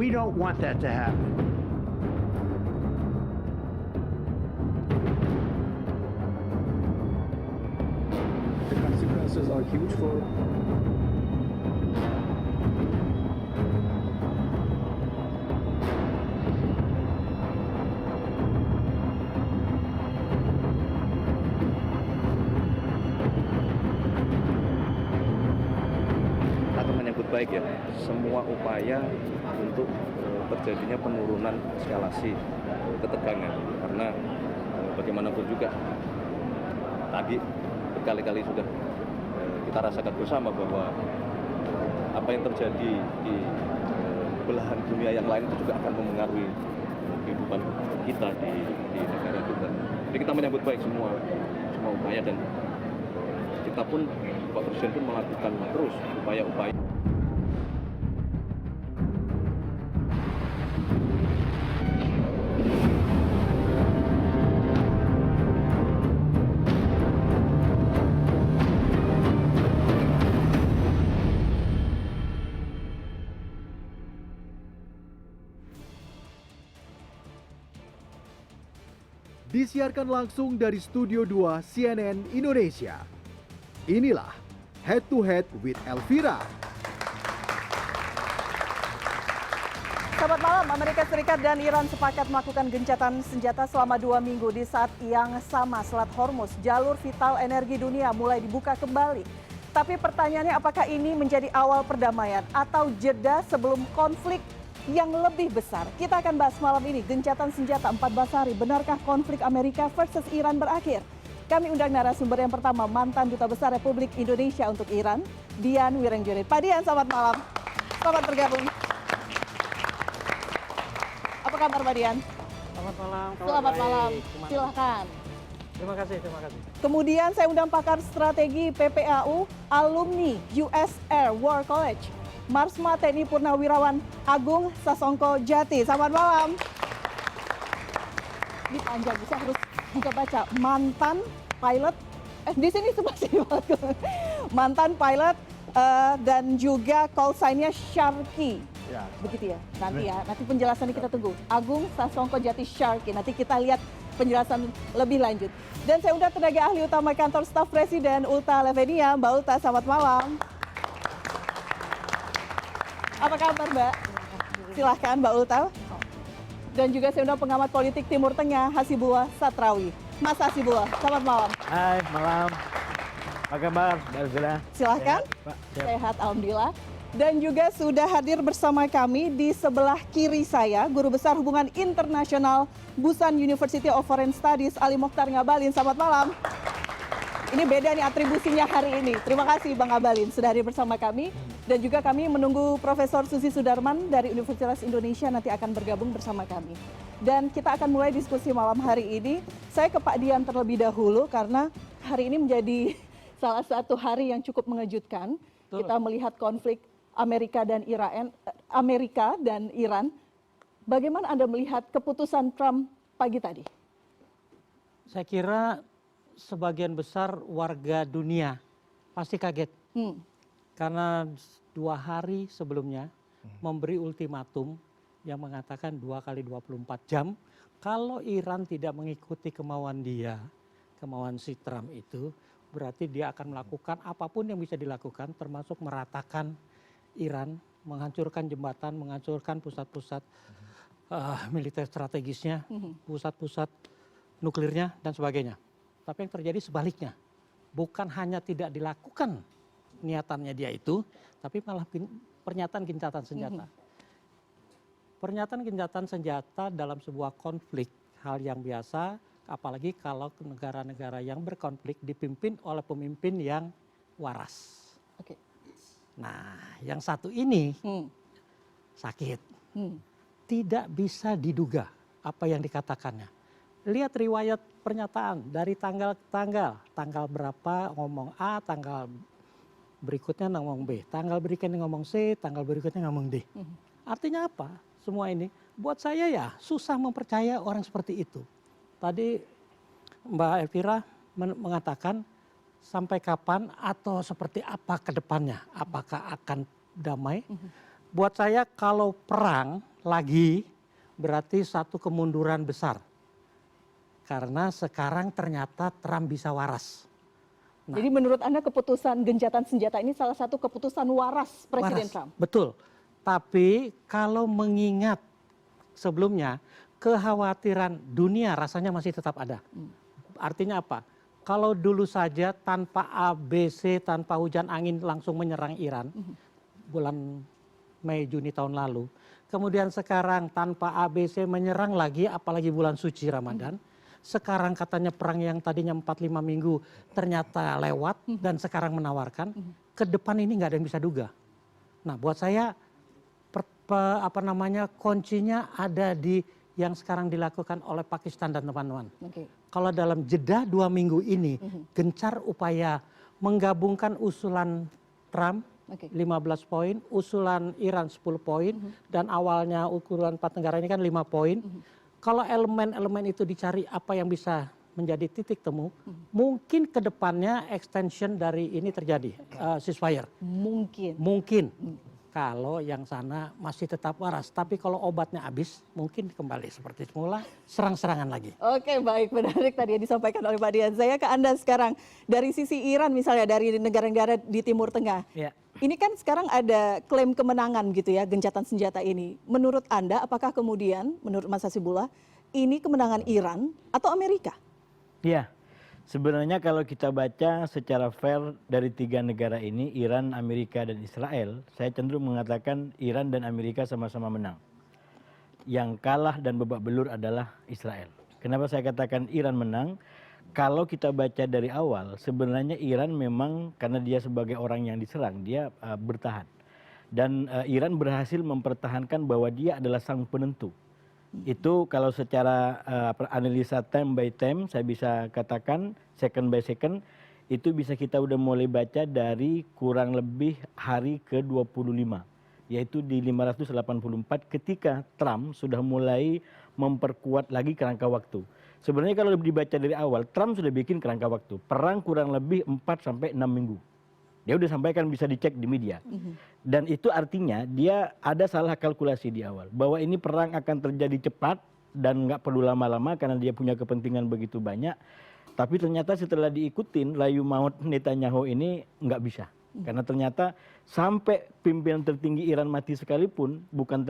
We don't want that to happen. The consequences are huge for atau menyambut baik ya semua upaya untuk terjadinya penurunan eskalasi ketegangan karena bagaimanapun juga tadi berkali-kali sudah kita rasakan bersama bahwa apa yang terjadi di belahan dunia yang lain itu juga akan memengaruhi kehidupan kita di negara kita. Jadi kita menyambut baik semua upaya dan kita pun Pak Presiden pun melakukan terus upaya-upaya. Disiarkan langsung dari Studio 2 CNN Indonesia. Inilah Head to Head with Elvira. Selamat malam, Amerika Serikat dan Iran sepakat melakukan gencatan senjata selama 2 minggu di saat yang sama Selat Hormuz, jalur vital energi dunia mulai dibuka kembali. Tapi pertanyaannya apakah ini menjadi awal perdamaian atau jeda sebelum konflik yang lebih besar? Kita akan bahas malam ini gencatan senjata 14 hari. Benarkah konflik Amerika versus Iran berakhir? Kami undang narasumber yang pertama, mantan Duta Besar Republik Indonesia untuk Iran, Dian Wirengjunit. Pak Dian, selamat malam. Selamat bergabung. Apa kabar Pak Dian? Selamat malam. Selamat malam. Silakan. Terima kasih. Kemudian saya undang pakar strategi PPAU, alumni US Air War College, Marsma TNI Purnawirawan Agung Sasongko Jati. Selamat malam. Ini panjang, bisa harus juga baca. Mantan pilot, di sini seperti mantan pilot dan juga call sign-nya Sharky. Ya. Begitu ya, nanti penjelasannya kita tunggu. Agung Sasongko Jati Sharky, nanti kita lihat penjelasan lebih lanjut. Dan saya undang tenaga ahli utama kantor staf Presiden, Ulta Levenia. Mbak Ulta, selamat malam. Apa kabar Mbak? Silahkan Mbak Ulta. Dan juga saya undang pengamat politik Timur Tengah, Hasibullah Satrawi. Mas Hasibullah, selamat malam. Hai, malam. Apa kabar, Mbak Elvira? Silahkan. Sehat, Alhamdulillah. Dan juga sudah hadir bersama kami di sebelah kiri saya, Guru Besar Hubungan Internasional Busan University of Foreign Studies, Ali Mokhtar Ngabalin. Selamat malam. Ini beda nih atribusinya hari ini. Terima kasih Bang Ngabalin sudah hadir bersama kami. Dan juga kami menunggu Profesor Susi Sudarman dari Universitas Indonesia nanti akan bergabung bersama kami. Dan kita akan mulai diskusi malam hari ini. Saya ke Pak Dian terlebih dahulu karena hari ini menjadi salah satu hari yang cukup mengejutkan. Betul. Kita melihat konflik Amerika dan Iran. Bagaimana Anda melihat keputusan Trump pagi tadi? Saya kira sebagian besar warga dunia pasti kaget. Karena 2 hari sebelumnya memberi ultimatum yang mengatakan 2 kali 24 jam. Kalau Iran tidak mengikuti kemauan dia, kemauan si Trump itu, berarti dia akan melakukan apapun yang bisa dilakukan termasuk meratakan Iran, menghancurkan jembatan, menghancurkan pusat-pusat militer strategisnya, pusat-pusat nuklirnya dan sebagainya. Tapi yang terjadi sebaliknya, bukan hanya tidak dilakukan niatannya dia itu, tapi malah pernyataan gencatan senjata. Pernyataan gencatan senjata dalam sebuah konflik hal yang biasa, apalagi kalau negara-negara yang berkonflik dipimpin oleh pemimpin yang waras. Oke. Nah, yang satu ini sakit. Tidak bisa diduga apa yang dikatakannya. Lihat riwayat pernyataan dari tanggal ke tanggal berapa ngomong A, tanggal berikutnya ngomong B, tanggal berikutnya ngomong C, tanggal berikutnya ngomong D. Artinya apa? Semua ini buat saya ya susah mempercaya orang seperti itu. Tadi Mbak Elvira mengatakan sampai kapan atau seperti apa ke depannya, apakah akan damai? Buat saya kalau perang lagi berarti satu kemunduran besar. Karena sekarang ternyata Trump bisa waras. Jadi menurut Anda keputusan gencatan senjata ini salah satu keputusan waras Presiden Waras, Trump? betul. Tapi kalau mengingat sebelumnya, kekhawatiran dunia rasanya masih tetap ada. Artinya apa? Kalau dulu saja tanpa ABC, tanpa hujan angin langsung menyerang Iran, bulan Mei, Juni tahun lalu. Kemudian sekarang tanpa ABC menyerang lagi, apalagi bulan suci Ramadan. Sekarang katanya perang yang tadinya 4-5 minggu ternyata lewat dan sekarang menawarkan. Ke depan ini nggak ada yang bisa duga. Nah buat saya kuncinya ada di yang sekarang dilakukan oleh Pakistan dan teman-teman. Kalau dalam jeda 2 minggu ini gencar upaya menggabungkan usulan Trump 15 poin, usulan Iran 10 poin, dan awalnya ukuran 4 negara ini kan 5 poin. Kalau elemen-elemen itu dicari apa yang bisa menjadi titik temu, mungkin ke depannya extension dari ini terjadi, ceasefire. Mungkin. Kalau yang sana masih tetap waras. Tapi kalau obatnya habis, mungkin kembali seperti semula, serang-serangan lagi. Oke, baik. Menarik tadi yang disampaikan oleh Pak Dian. Saya ke Anda sekarang. Dari sisi Iran misalnya, dari negara-negara di Timur Tengah. Ya. Ini kan sekarang ada klaim kemenangan gitu ya, gencatan senjata ini. Menurut Anda, apakah kemudian, menurut Mas Hasibullah, ini kemenangan Iran atau Amerika? Iya, sebenarnya kalau kita baca secara fair dari 3 negara ini, Iran, Amerika, dan Israel, saya cenderung mengatakan Iran dan Amerika sama-sama menang. Yang kalah dan babak belur adalah Israel. Kenapa saya katakan Iran menang? Kalau kita baca dari awal, sebenarnya Iran memang karena dia sebagai orang yang diserang, dia bertahan. Dan Iran berhasil mempertahankan bahwa dia adalah sang penentu. Itu kalau secara analisa time by time, saya bisa katakan second by second, itu bisa kita udah mulai baca dari kurang lebih hari ke-25. Yaitu di 584 ketika Trump sudah mulai memperkuat lagi kerangka waktu. Sebenarnya kalau dibaca dari awal, Trump sudah bikin kerangka waktu. Perang kurang lebih 4-6 minggu. Dia udah sampaikan, bisa dicek di media. Dan itu artinya dia ada salah kalkulasi di awal. Bahwa ini perang akan terjadi cepat dan nggak perlu lama-lama karena dia punya kepentingan begitu banyak. Tapi ternyata setelah diikutin, layu maut Netanyahu ini nggak bisa. Karena ternyata sampai pimpinan tertinggi Iran mati sekalipun, bukan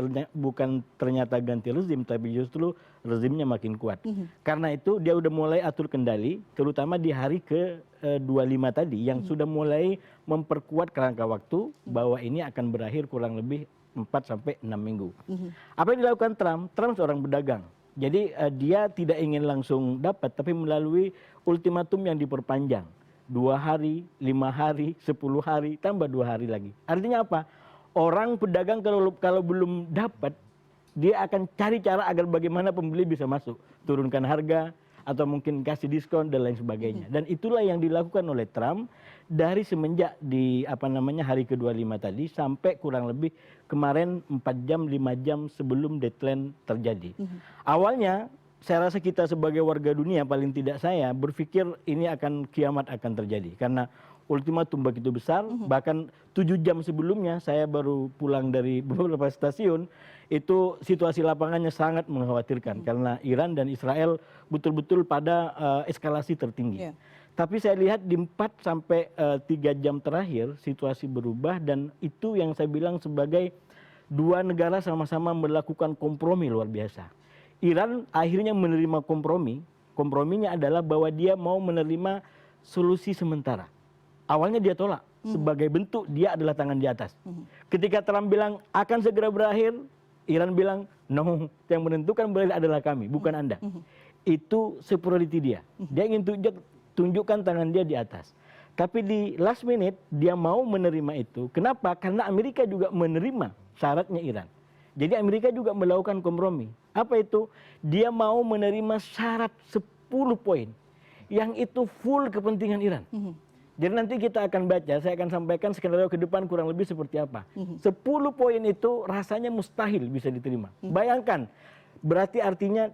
ternyata ganti rezim, tapi justru rezimnya makin kuat. Karena itu dia udah mulai atur kendali, terutama di hari ke-25 tadi, yang sudah mulai memperkuat kerangka waktu bahwa ini akan berakhir kurang lebih 4-6 minggu. Apa yang dilakukan Trump? Trump seorang pedagang. Jadi dia tidak ingin langsung dapat, tapi melalui ultimatum yang diperpanjang. 2 hari, 5 hari, 10 hari, tambah 2 hari lagi. Artinya apa? Orang pedagang kalau belum dapat, dia akan cari cara agar bagaimana pembeli bisa masuk. Turunkan harga, atau mungkin kasih diskon, dan lain sebagainya. Dan itulah yang dilakukan oleh Trump dari semenjak di hari ke-25 tadi, sampai kurang lebih kemarin 4 jam, 5 jam sebelum deadline terjadi. Awalnya, saya rasa kita sebagai warga dunia, paling tidak saya, berpikir ini kiamat akan terjadi. Karena ultimatum begitu besar, bahkan 7 jam sebelumnya saya baru pulang dari beberapa stasiun, itu situasi lapangannya sangat mengkhawatirkan. Karena Iran dan Israel betul-betul pada eskalasi tertinggi. Tapi saya lihat di 4-3 jam terakhir, situasi berubah, dan itu yang saya bilang sebagai 2 negara sama-sama melakukan kompromi luar biasa. Iran akhirnya menerima kompromi. Komprominya adalah bahwa dia mau menerima solusi sementara. Awalnya dia tolak. Sebagai bentuk dia adalah tangan di atas. Ketika Trump bilang akan segera berakhir, Iran bilang no, yang menentukan berakhir adalah kami, bukan Anda. Itu superiority dia. Dia ingin tunjukkan tangan dia di atas. Tapi di last minute dia mau menerima itu. Kenapa? Karena Amerika juga menerima syaratnya Iran. Jadi Amerika juga melakukan kompromi. Apa itu? Dia mau menerima syarat 10 poin. Yang itu full kepentingan Iran. Jadi nanti kita akan baca, saya akan sampaikan skenario ke depan kurang lebih seperti apa. 10 poin itu rasanya mustahil bisa diterima. Bayangkan, berarti artinya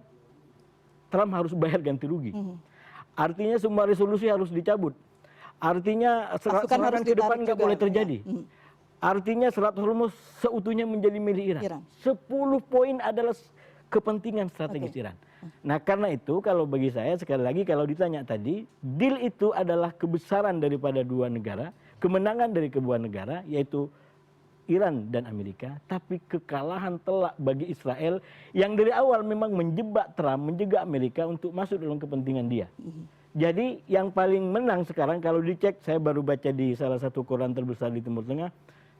Trump harus bayar ganti rugi. Artinya semua resolusi harus dicabut. Artinya serangan ke depan nggak boleh terjadi. Artinya Selat Hormuz seutuhnya menjadi milik Iran. 10 poin adalah kepentingan strategis Iran. Nah karena itu kalau bagi saya sekali lagi kalau ditanya tadi, deal itu adalah kebesaran daripada dua negara, kemenangan dari kedua negara yaitu Iran dan Amerika, tapi kekalahan telak bagi Israel yang dari awal memang menjebak Trump, menjaga Amerika untuk masuk dalam kepentingan dia. Jadi yang paling menang sekarang kalau dicek, saya baru baca di salah satu koran terbesar di Timur Tengah,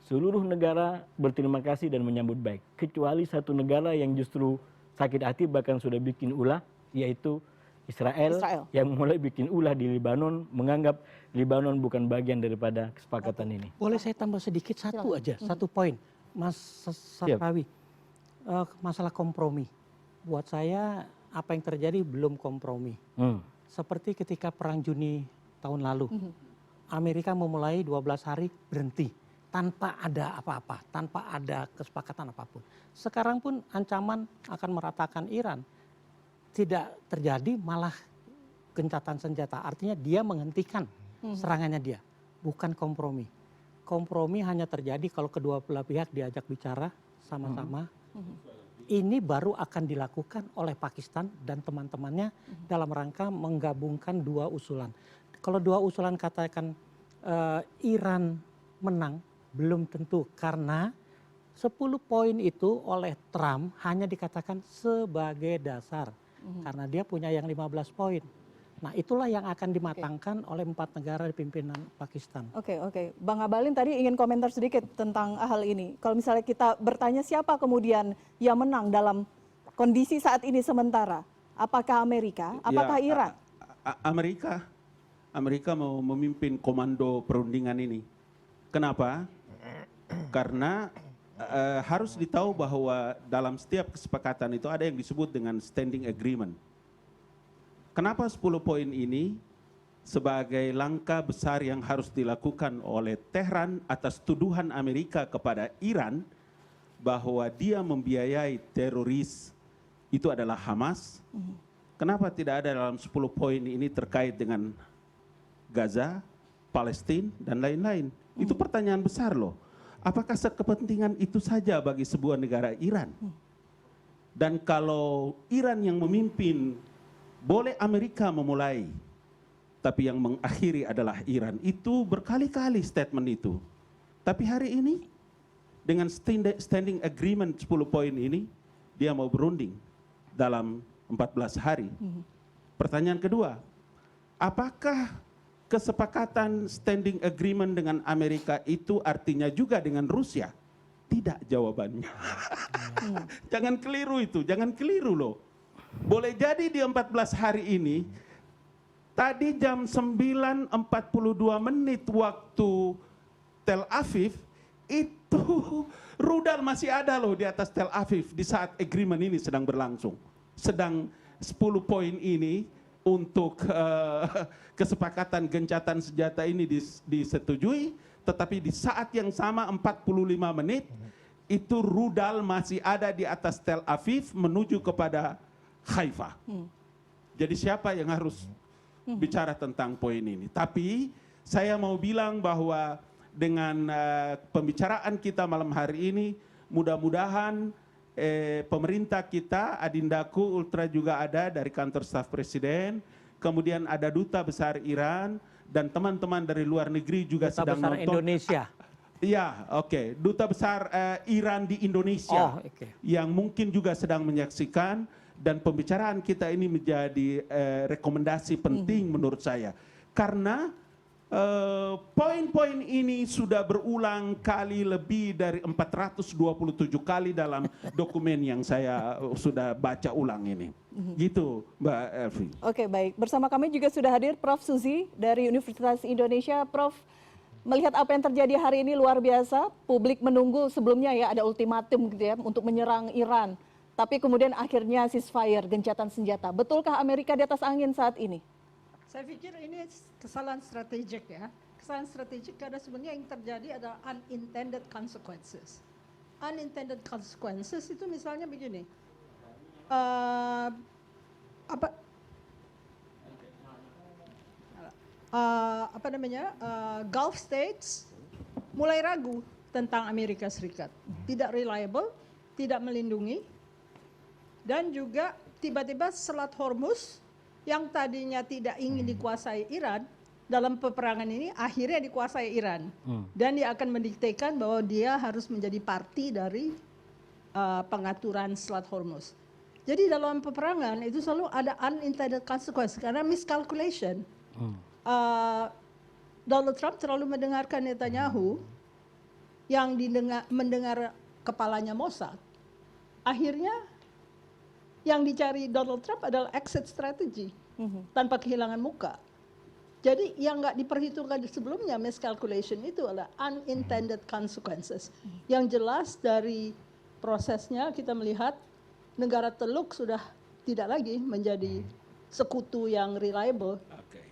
seluruh negara berterima kasih dan menyambut baik. Kecuali satu negara yang justru sakit hati bahkan sudah bikin ulah, yaitu Israel yang mulai bikin ulah di Lebanon, menganggap Lebanon bukan bagian daripada kesepakatan ini. Boleh saya tambah sedikit satu aja, satu poin, Mas Sastrawi. Masalah kompromi. Buat saya apa yang terjadi belum kompromi. Seperti ketika Perang Juni tahun lalu, Amerika memulai 12 hari berhenti tanpa ada apa-apa, tanpa ada kesepakatan apapun. Sekarang pun ancaman akan meratakan Iran. Tidak terjadi, malah gencatan senjata. Artinya dia menghentikan serangannya dia, bukan kompromi. Kompromi hanya terjadi kalau kedua belah pihak diajak bicara sama-sama. Ini baru akan dilakukan oleh Pakistan dan teman-temannya dalam rangka menggabungkan dua usulan. Kalau dua usulan katakan Iran menang, belum tentu karena 10 poin itu oleh Trump hanya dikatakan sebagai dasar. Karena dia punya yang 15 poin. Nah itulah yang akan dimatangkan oleh 4 negara di pimpinan Pakistan. Oke. Bang Abalin tadi ingin komentar sedikit tentang hal ini. Kalau misalnya kita bertanya siapa kemudian yang menang dalam kondisi saat ini sementara. Apakah Amerika, apakah Iran? Amerika mau memimpin komando perundingan ini. Kenapa? Karena harus ditahu bahwa dalam setiap kesepakatan itu ada yang disebut dengan standing agreement. Kenapa 10 poin ini sebagai langkah besar yang harus dilakukan oleh Tehran atas tuduhan Amerika kepada Iran bahwa dia membiayai teroris itu adalah Hamas. Kenapa tidak ada dalam 10 poin ini terkait dengan Gaza, Palestina dan lain-lain? Itu pertanyaan besar loh. Apakah sekepentingan itu saja bagi sebuah negara Iran? Dan kalau Iran yang memimpin, boleh Amerika memulai. Tapi yang mengakhiri adalah Iran. Itu berkali-kali statement itu. Tapi hari ini, dengan standing agreement 10 poin ini, dia mau berunding dalam 14 hari. Pertanyaan kedua, apakah kesepakatan standing agreement dengan Amerika itu artinya juga dengan Rusia? Tidak jawabannya. Jangan keliru itu, jangan keliru loh. Boleh jadi di 14 hari ini, tadi jam 9.42 menit waktu Tel Aviv, itu rudal masih ada loh di atas Tel Aviv di saat agreement ini sedang berlangsung. Sedang 10 poin ini untuk kesepakatan gencatan senjata ini disetujui, tetapi di saat yang sama 45 menit itu rudal masih ada di atas Tel Aviv menuju kepada Haifa. Jadi siapa yang harus bicara tentang poin ini? Tapi saya mau bilang bahwa dengan pembicaraan kita malam hari ini, mudah-mudahan pemerintah kita, Adindaku Ultra juga ada dari kantor staf presiden, kemudian ada duta besar Iran dan teman-teman dari luar negeri juga duta sedang besar nonton. Indonesia. Iya, oke. Duta besar Iran di Indonesia yang mungkin juga sedang menyaksikan, dan pembicaraan kita ini menjadi rekomendasi penting menurut saya. Karena poin-poin ini sudah berulang kali lebih dari 427 kali dalam dokumen yang saya sudah baca ulang ini. Gitu Mbak Elvi. Oke, baik. Bersama kami juga sudah hadir Prof. Suzy dari Universitas Indonesia. Prof, melihat apa yang terjadi hari ini luar biasa. Publik menunggu sebelumnya ya ada ultimatum gitu ya untuk menyerang Iran. Tapi kemudian akhirnya ceasefire, gencatan senjata. Betulkah Amerika di atas angin saat ini? Saya pikir ini kesalahan strategik ya. Kesalahan strategik karena sebenarnya yang terjadi adalah unintended consequences. Unintended consequences itu misalnya begini. Gulf states mulai ragu tentang Amerika Serikat. Tidak reliable, tidak melindungi, dan juga tiba-tiba Selat Hormuz yang tadinya tidak ingin dikuasai Iran, dalam peperangan ini akhirnya dikuasai Iran. Dan dia akan mendiktekan bahwa dia harus menjadi parti dari pengaturan Selat Hormuz. Jadi dalam peperangan itu selalu ada unintended consequence karena miscalculation. Donald Trump terlalu mendengarkan Netanyahu yang mendengar kepalanya Mossad. Akhirnya yang dicari Donald Trump adalah exit strategy tanpa kehilangan muka. Jadi yang nggak diperhitungkan sebelumnya miscalculation itu adalah unintended consequences. Yang jelas dari prosesnya kita melihat negara Teluk sudah tidak lagi menjadi sekutu yang reliable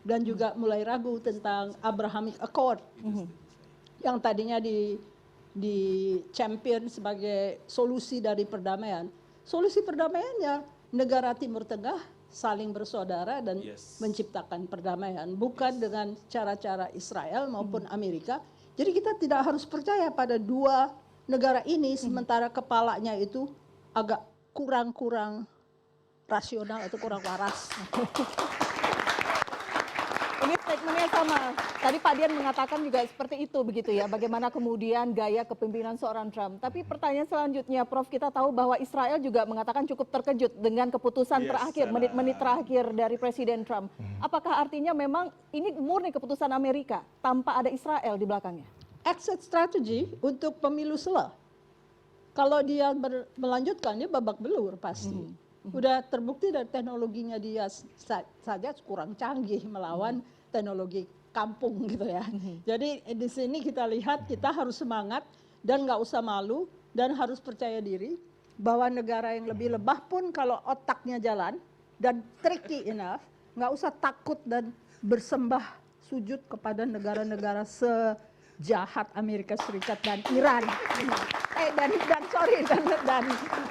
dan juga mulai ragu tentang Abrahamic Accord yang tadinya di champion sebagai solusi dari perdamaian. Solusi perdamaiannya negara Timur Tengah saling bersaudara dan menciptakan perdamaian, bukan dengan cara-cara Israel maupun Amerika. Jadi kita tidak harus percaya pada dua negara ini sementara kepalanya itu agak kurang rasional atau kurang waras. Ini statementnya sama. Tadi Pak Dian mengatakan juga seperti itu begitu ya. Bagaimana kemudian gaya kepemimpinan seorang Trump. Tapi pertanyaan selanjutnya, Prof, kita tahu bahwa Israel juga mengatakan cukup terkejut dengan keputusan terakhir, menit-menit terakhir dari Presiden Trump. Apakah artinya memang ini murni keputusan Amerika tanpa ada Israel di belakangnya? Exit strategy untuk pemilu sela. Kalau dia melanjutkan, dia babak belur pasti. Udah terbukti dari teknologinya dia saja kurang canggih melawan teknologi kampung gitu ya. Jadi di sini kita lihat kita harus semangat dan nggak usah malu dan harus percaya diri bahwa negara yang lebih lebah pun kalau otaknya jalan dan tricky enough, nggak usah takut dan bersembah sujud kepada negara-negara sejahat Amerika Serikat dan Iran.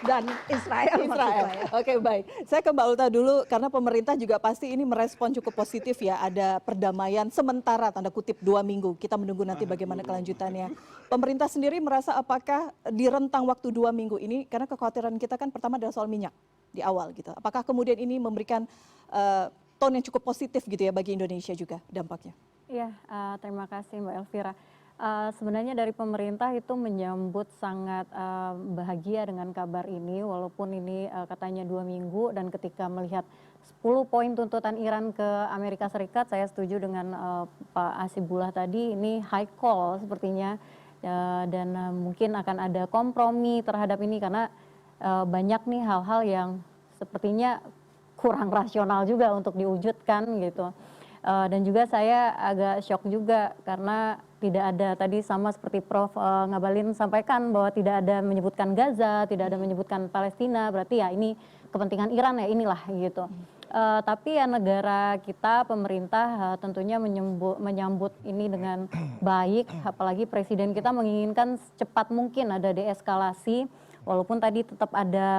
Dan Israel. Ya. Oke, baik. Saya ke Mbak Ulta dulu karena pemerintah juga pasti ini merespon cukup positif ya, ada perdamaian sementara tanda kutip 2 minggu. Kita menunggu nanti bagaimana kelanjutannya. Pemerintah sendiri merasa apakah di rentang waktu 2 minggu ini, karena kekhawatiran kita kan pertama adalah soal minyak di awal gitu. Apakah kemudian ini memberikan tone yang cukup positif gitu ya bagi Indonesia juga dampaknya? Iya, terima kasih Mbak Elvira. Sebenarnya dari pemerintah itu menyambut sangat bahagia dengan kabar ini, walaupun ini katanya 2 minggu, dan ketika melihat 10 poin tuntutan Iran ke Amerika Serikat, saya setuju dengan Pak Hasibullah tadi, ini high call sepertinya, dan mungkin akan ada kompromi terhadap ini karena banyak nih hal-hal yang sepertinya kurang rasional juga untuk diwujudkan gitu. Dan juga saya agak shock juga karena tidak ada tadi sama seperti Prof. Ngabalin sampaikan bahwa tidak ada menyebutkan Gaza, tidak ada menyebutkan Palestina, berarti ya ini kepentingan Iran ya inilah gitu. Tapi ya negara kita, pemerintah tentunya menyambut ini dengan baik, apalagi Presiden kita menginginkan secepat mungkin ada deeskalasi. Walaupun tadi tetap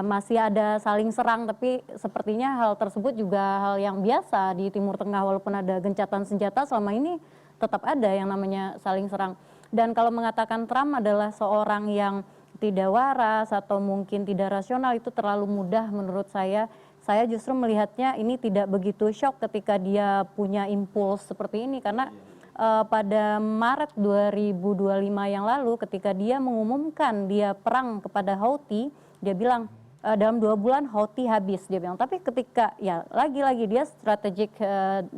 masih ada saling serang, tapi sepertinya hal tersebut juga hal yang biasa di Timur Tengah, walaupun ada gencatan senjata selama ini tetap ada yang namanya saling serang. Dan kalau mengatakan Trump adalah seorang yang tidak waras atau mungkin tidak rasional, itu terlalu mudah menurut saya. Saya justru melihatnya ini tidak begitu shock ketika dia punya impuls seperti ini, karena pada Maret 2025 yang lalu ketika dia mengumumkan dia perang kepada Houthi, dia bilang dalam 2 bulan Houthi habis, dia bilang. Tapi ketika ya lagi-lagi dia strategic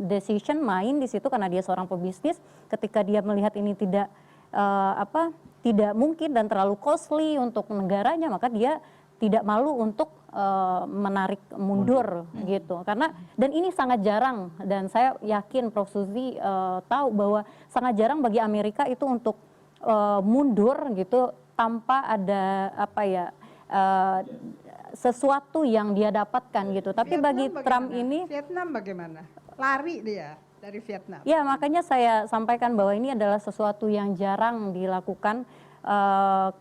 decision main di situ karena dia seorang pebisnis, ketika dia melihat ini tidak mungkin dan terlalu costly untuk negaranya, maka dia tidak malu untuk menarik mundur gitu. Karena dan ini sangat jarang, dan saya yakin Prof. Suzy tahu bahwa sangat jarang bagi Amerika itu untuk mundur gitu tanpa ada sesuatu yang dia dapatkan gitu. Tapi Vietnam bagi Trump ini, Vietnam bagaimana? Lari dia dari Vietnam. ya makanya saya sampaikan bahwa ini adalah sesuatu yang jarang dilakukan.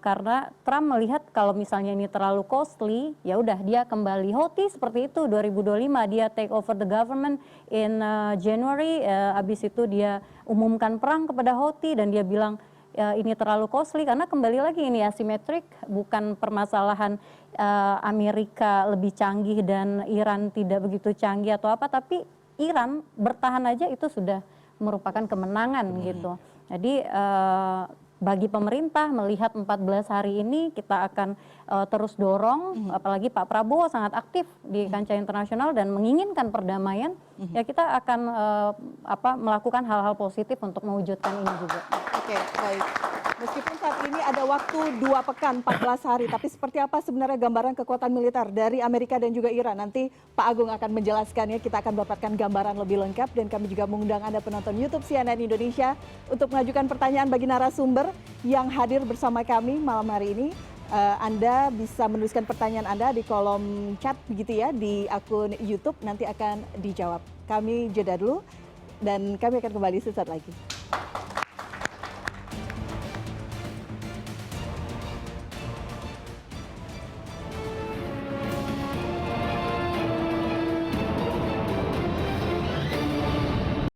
Karena Trump melihat kalau misalnya ini terlalu costly, ya udah dia kembali Houthi seperti itu 2025 dia take over the government in January, habis itu dia umumkan perang kepada Houthi dan dia bilang ini terlalu costly, karena kembali lagi ini asimetrik, bukan permasalahan Amerika lebih canggih dan Iran tidak begitu canggih atau apa, tapi Iran bertahan aja itu sudah merupakan kemenangan gitu. Jadi bagi pemerintah melihat 14 hari ini kita akan terus dorong, apalagi Pak Prabowo sangat aktif di kancah internasional dan menginginkan perdamaian, ya kita akan melakukan hal-hal positif untuk mewujudkan ini juga. Oke, baik. Meskipun saat ini ada waktu 2 pekan, 14 hari, tapi seperti apa sebenarnya gambaran kekuatan militer dari Amerika dan juga Iran? Nanti Pak Agung akan menjelaskannya, kita akan mendapatkan gambaran lebih lengkap, dan kami juga mengundang Anda penonton YouTube CNN Indonesia untuk mengajukan pertanyaan bagi narasumber yang hadir bersama kami malam hari ini. Anda bisa menuliskan pertanyaan Anda di kolom chat begitu ya, di akun YouTube, nanti akan dijawab. Kami jeda dulu dan kami akan kembali sesaat lagi.